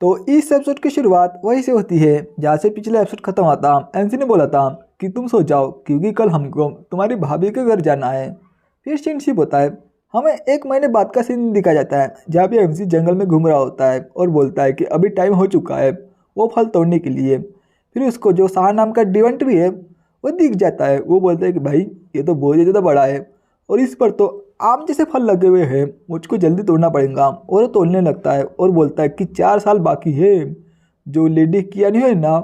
तो इस एपिसोड की शुरुआत वहीं से होती है जहाँ से पिछले एपिसोड खत्म हुआ था। एमसी ने बोला था कि तुम सो जाओ क्योंकि कल हमको तुम्हारी भाभी के घर जाना है। फिर सीन शिप होता है। हमें 1 महीने बाद का सीन दिखाया जाता है जहाँ पे एमसी जंगल में घूम रहा होता है और बोलता है कि अभी टाइम हो चुका है वो फल तोड़ने के लिए। फिर उसको जो शाह नाम का डिवन ट्री है वो दिख जाता है। वो बोलता है कि भाई ये तो बहुत ज़्यादा बड़ा है और इस पर तो आम जैसे फल लगे हुए हैं, मुझको जल्दी तोड़ना पड़ेगा। और वो तोड़ने लगता है और बोलता है कि 4 साल बाकी है जो लेडी कियानी है ना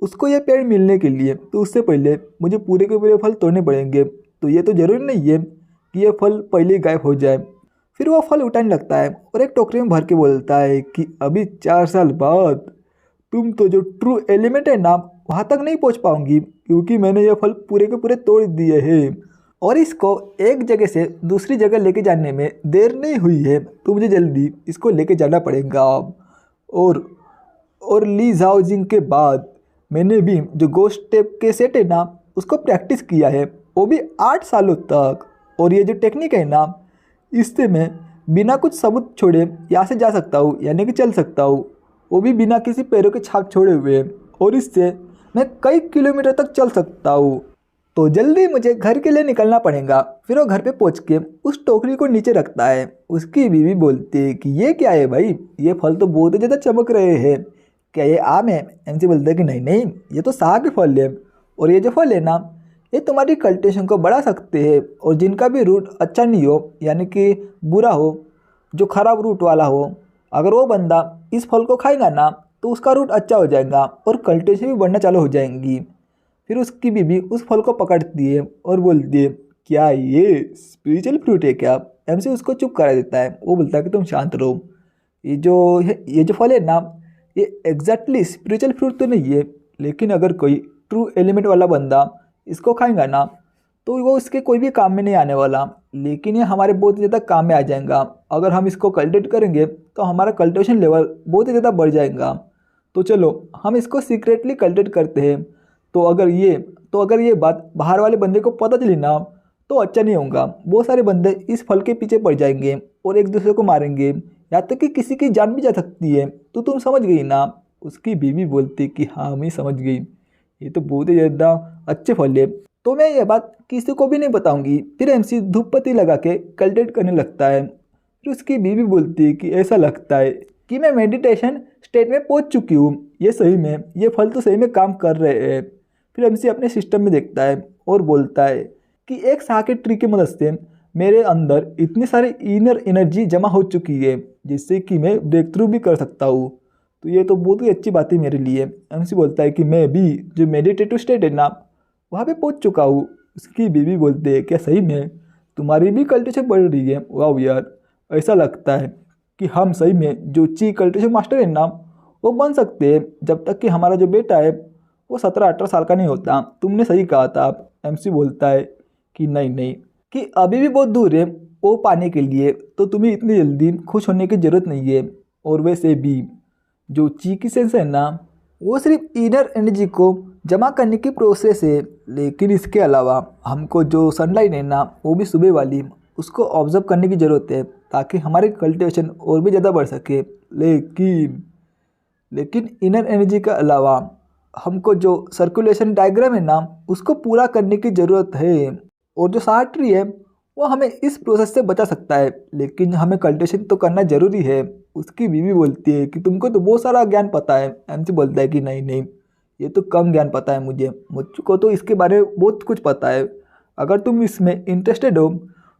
उसको ये पेड़ मिलने के लिए, तो उससे पहले मुझे पूरे के पूरे फल तोड़ने पड़ेंगे। तो ये तो ज़रूरी नहीं है कि ये फल पहले ही गायब हो जाए। फिर वो फल उठाने लगता है और एक टोकरी में भर के बोलता है कि अभी 4 साल बाद तुम तो जो ट्रू एलिमेंट है ना वहाँ तक नहीं पहुँच पाऊंगी क्योंकि मैंने ये फल पूरे के पूरे तोड़ दिए हैं और इसको एक जगह से दूसरी जगह लेके जाने में देर नहीं हुई है, तो मुझे जल्दी इसको लेके जाना पड़ेगा। और और ली जाओजिंग के बाद मैंने भी जो गोस्ट टेप के सेट है ना उसको प्रैक्टिस किया है वो भी 8 सालों तक। और ये जो टेक्निक है ना इससे मैं बिना कुछ सबूत छोड़े यहाँ से जा सकता हूँ, यानी कि चल सकता हूँ, वो भी बिना किसी पैरों के छाप छोड़े हुए। और इससे मैं कई किलोमीटर तक चल सकता हूँ। तो जल्दी मुझे घर के लिए निकलना पड़ेगा। फिर वो घर पे पहुँच के उस टोकरी को नीचे रखता है। उसकी बीवी बोलती है कि ये क्या है भाई, ये फल तो बहुत ज़्यादा चमक रहे हैं, क्या ये आम है? एमसी बोलता है कि नहीं नहीं ये तो साग के फल है और ये जो फल है ना ये तुम्हारी कल्टीवेशन को बढ़ा सकते हैं और जिनका भी रूट अच्छा नहीं हो यानी कि बुरा हो, जो खराब रूट वाला हो, अगर वो बंदा इस फल को खाएगा ना तो उसका रूट अच्छा हो जाएगा और कल्टीवेशन भी बढ़ना चालू हो जाएंगी। फिर उसकी बीवी उस फल को पकड़ती है और बोलती है क्या ये स्पिरिचुअल फ्रूट है क्या? एमसी उसको चुप करा देता है। वो बोलता है कि तुम शांत रहो, ये जो फल है ना ये एग्जैक्टली स्पिरिचुअल फ्रूट तो नहीं है, लेकिन अगर कोई ट्रू एलिमेंट वाला बंदा इसको खाएगा ना तो वो इसके कोई भी काम में नहीं आने वाला, लेकिन ये हमारे बहुत ज़्यादा काम में आ जाएगा। अगर हम इसको कल्टिवेट करेंगे तो हमारा कल्टिवेशन लेवल बहुत ही ज़्यादा बढ़ जाएगा। तो चलो हम इसको सीक्रेटली कल्टिवेट करते हैं। तो अगर ये बात बाहर वाले बंदे को पता चली ना तो अच्छा नहीं होगा। बहुत सारे बंदे इस फल के पीछे पड़ जाएंगे और एक दूसरे को मारेंगे, यहाँ तक कि किसी की जान भी जा सकती है। तो तुम समझ गई ना? उसकी बीवी बोलती कि हाँ मैं समझ गई, ये तो बहुत ही ज़्यादा अच्छे फल है, तो मैं ये बात किसी को भी नहीं बताऊंगी। फिर एमसी धूप बत्ती लगा के कल्टिवेट करने लगता है। फिर उसकी बीवी बोलती है कि ऐसा लगता है कि मैं मेडिटेशन स्टेट में पहुंच चुकी हूँ, ये सही में ये फल तो सही में काम कर रहे हैं। फिर एमसी अपने सिस्टम में देखता है और बोलता है कि एक साकेट ट्री की मदद से मेरे अंदर इतनी सारी इनर एनर्जी जमा हो चुकी है जिससे कि मैं ब्रेक थ्रू भी कर सकता हूँ। तो ये तो बहुत ही अच्छी बात है मेरे लिए। एमसी बोलता है कि मैं भी जो मेडिटेटिव स्टेट है ना वहाँ पे पहुँच चुका हूँ। उसकी बीवी बोलते है क्या सही में तुम्हारी भी कल्टीवेशन बढ़ रही है? वाह यार, ऐसा लगता है कि हम सही में जो ची कल्टीवेशन मास्टर है ना वो बन सकते हैं जब तक कि हमारा जो बेटा है वो 17-18 साल का नहीं होता। तुमने सही कहा था। एमसी बोलता है कि नहीं नहीं, कि अभी भी बहुत दूर है वो पाने के लिए, तो तुम्हें इतनी जल्दी खुश होने की ज़रूरत नहीं है। और वैसे भी जो ची की सेंस है ना वो सिर्फ इनर एनर्जी को जमा करने की प्रोसेस है, लेकिन इसके अलावा हमको जो सनलाइट है ना वो भी सुबह वाली उसको ऑब्जर्व करने की ज़रूरत है ताकि हमारी कल्टीवेशन और भी ज़्यादा बढ़ सके। लेकिन इनर एनर्जी के अलावा हमको जो सर्कुलेशन डायग्राम है ना उसको पूरा करने की ज़रूरत है। और जो शाह ट्री है वो हमें इस प्रोसेस से बचा सकता है, लेकिन हमें कल्टीवेशन तो करना ज़रूरी है। उसकी बीवी बोलती है कि तुमको तो बहुत सारा ज्ञान पता है। एमसी बोलता है कि नहीं नहीं ये तो कम ज्ञान पता है मुझको तो इसके बारे में बहुत कुछ पता है। अगर तुम इसमें इंटरेस्टेड हो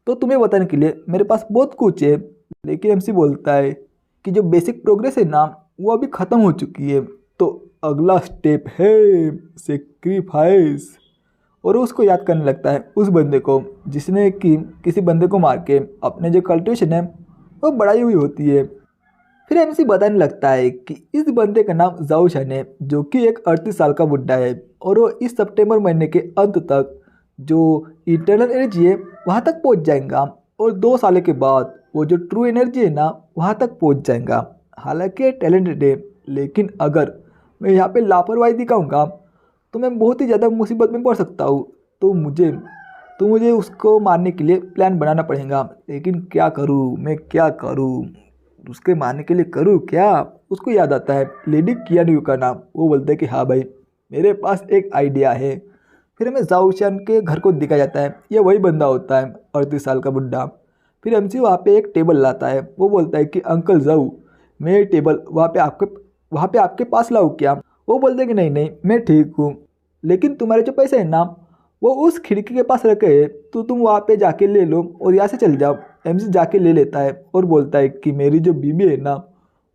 तो तुम्हें बताने के लिए मेरे पास बहुत कुछ है। लेकिन एमसी बोलता है कि जो बेसिक प्रोग्रेस है ना वो अभी ख़त्म हो चुकी है, तो अगला स्टेप है सेक्रीफाइस। और उसको याद करने लगता है उस बंदे को जिसने कि किसी बंदे को मार के अपने जो कल्टीवेशन है वो बढ़ाई हुई होती है। फिर एमसी बताने लगता है कि इस बंदे का नाम जाओशन है जो कि एक 38 साल का बुढ़ा है और वो इस सितंबर महीने के अंत तक जो इंटरनल एनर्जी है वहाँ तक पहुँच जाएगा और 2 साल के बाद वो जो ट्रू एनर्जी है ना वहाँ तक पहुँच जाएगा। हालांकि ये टैलेंटेड है, लेकिन अगर मैं यहाँ पे लापरवाही दिखाऊंगा तो मैं बहुत ही ज़्यादा मुसीबत में पड़ सकता हूँ। तो मुझे उसको मारने के लिए प्लान बनाना पड़ेगा, लेकिन क्या करूँ मैं क्या करूँ? उसके मारने के लिए करूँ क्या। उसको याद आता है लेडी कियानू का नाम। वो बोलता है कि हाँ भाई मेरे पास एक आइडिया है। फिर हमें जाओ चान के घर को दिखाया जाता है। ये वही बंदा होता है 38 साल का बुढ़ा। फिर एमसी वहाँ पे एक टेबल लाता है। वो बोलता है कि अंकल जाओ मैं ये टेबल वहाँ पे आपके पास लाऊँ क्या। वो बोलते हैं कि नहीं नहीं मैं ठीक हूँ, लेकिन तुम्हारे जो पैसे हैं ना वो उस खिड़की के पास रखे हैं, तो तुम वहाँ पे जाके ले लो और यहाँ से चल जाओ। एमसी जाके ले लेता है और बोलता है कि मेरी जो बीबी है ना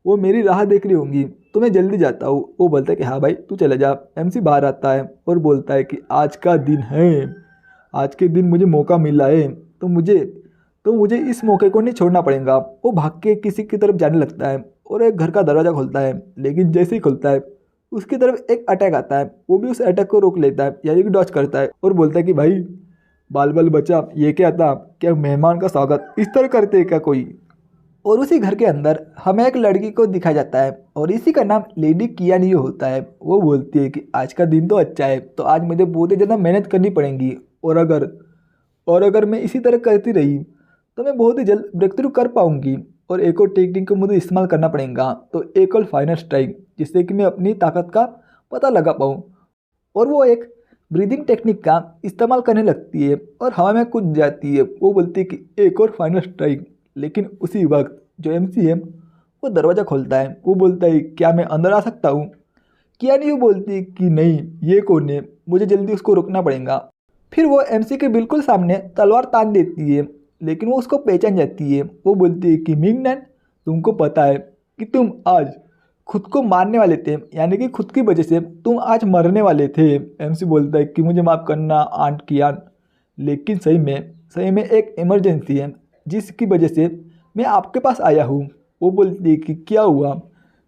वो मेरी राह देख रही होंगी, तो मैं जल्दी जाता हूँ। वो बोलता है कि हाँ भाई तू चले जा। एमसी बाहर आता है और बोलता है कि आज का दिन है, आज के दिन मुझे मौका मिला है, तो मुझे इस मौके को नहीं छोड़ना पड़ेगा। वो भाग के किसी की तरफ जाने लगता है और एक घर का दरवाज़ा खोलता है, लेकिन जैसे ही खुलता है उसकी तरफ एक अटैक आता है। वो भी उस अटैक को रोक लेता है, यानी कि डॉच करता है और बोलता है कि भाई बाल बाल बचा, ये क्या था, क्या मेहमान का स्वागत इस तरह करते हैं क्या कोई। और उसी घर के अंदर हमें एक लड़की को दिखाया जाता है और इसी का नाम लेडी कियानियो होता है। वो बोलती है कि आज का दिन तो अच्छा है, तो आज मुझे बहुत ही ज़्यादा मेहनत करनी पड़ेगी, और अगर मैं इसी तरह करती रही तो मैं बहुत ही जल्द ब्रेक थ्रू कर पाऊंगी और एक और टेक्निक को मुझे इस्तेमाल करना पड़ेगा, तो एक और फाइनल स्ट्राइक, जिससे कि मैं अपनी ताकत का पता लगा पाऊँ। और वो एक ब्रीदिंग टेक्निक का इस्तेमाल करने लगती है और हवा में कूद जाती है। वो बोलती है कि एक और फाइनल स्ट्राइक, लेकिन उसी वक्त जो एमसी है वो दरवाज़ा खोलता है। वो बोलता है क्या मैं अंदर आ सकता हूँ। कियानी बोलती है कि नहीं ये कौन है, मुझे जल्दी उसको रोकना पड़ेगा। फिर वो एमसी के बिल्कुल सामने तलवार तान देती है, लेकिन वो उसको पहचान जाती है। वो बोलती है कि मिंगनन तुमको पता है कि तुम आज खुद को मारने वाले थे, यानी कि खुद की वजह से तुम आज मरने वाले थे। एमसी बोलता है कि मुझे माफ़ करना आंट कियान, लेकिन सही में एक इमरजेंसी है जिसकी वजह से मैं आपके पास आया हूँ। वो बोलती है कि क्या हुआ,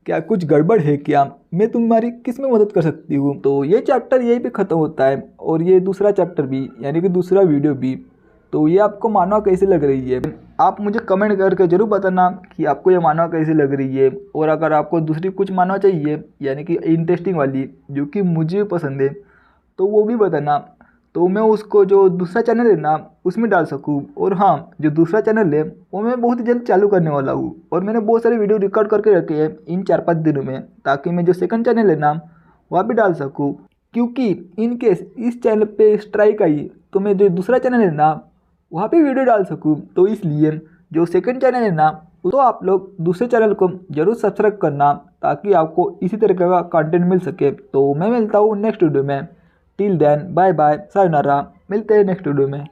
क्या कुछ गड़बड़ है क्या, मैं तुम्हारी किस में मदद कर सकती हूँ। तो ये चैप्टर यहीं पे ख़त्म होता है और ये दूसरा चैप्टर भी, यानी कि दूसरा वीडियो भी। तो ये आपको मानवा कैसे लग रही है, आप मुझे कमेंट करके ज़रूर बताना कि आपको ये मानवा कैसे लग रही है। और अगर आपको दूसरी कुछ मानवा चाहिए, यानी कि इंटरेस्टिंग वाली जो कि मुझे पसंद है, तो वो भी बताना, तो मैं उसको जो दूसरा चैनल है ना उसमें डाल सकूँ। और हाँ, जो दूसरा चैनल है वो मैं बहुत जल्द चालू करने वाला हूँ और मैंने बहुत सारे वीडियो रिकॉर्ड करके रखे हैं इन 4-5 दिनों में, ताकि मैं जो सेकंड चैनल है ना वहाँ भी डाल सकूँ। क्योंकि इन केस इस चैनल पे स्ट्राइक आई तो मैं जो दूसरा चैनल है ना वहाँ पे वीडियो डाल सकूँ। तो इसलिए जो सेकंड चैनल है ना तो आप लोग दूसरे चैनल को जरूर सब्सक्राइब करना, ताकि आपको इसी तरीके का कंटेंट मिल सके। तो मैं मिलता हूँ नेक्स्ट वीडियो में। Till then bye bye sayonara, मिलते हैं नेक्स्ट वीडियो में।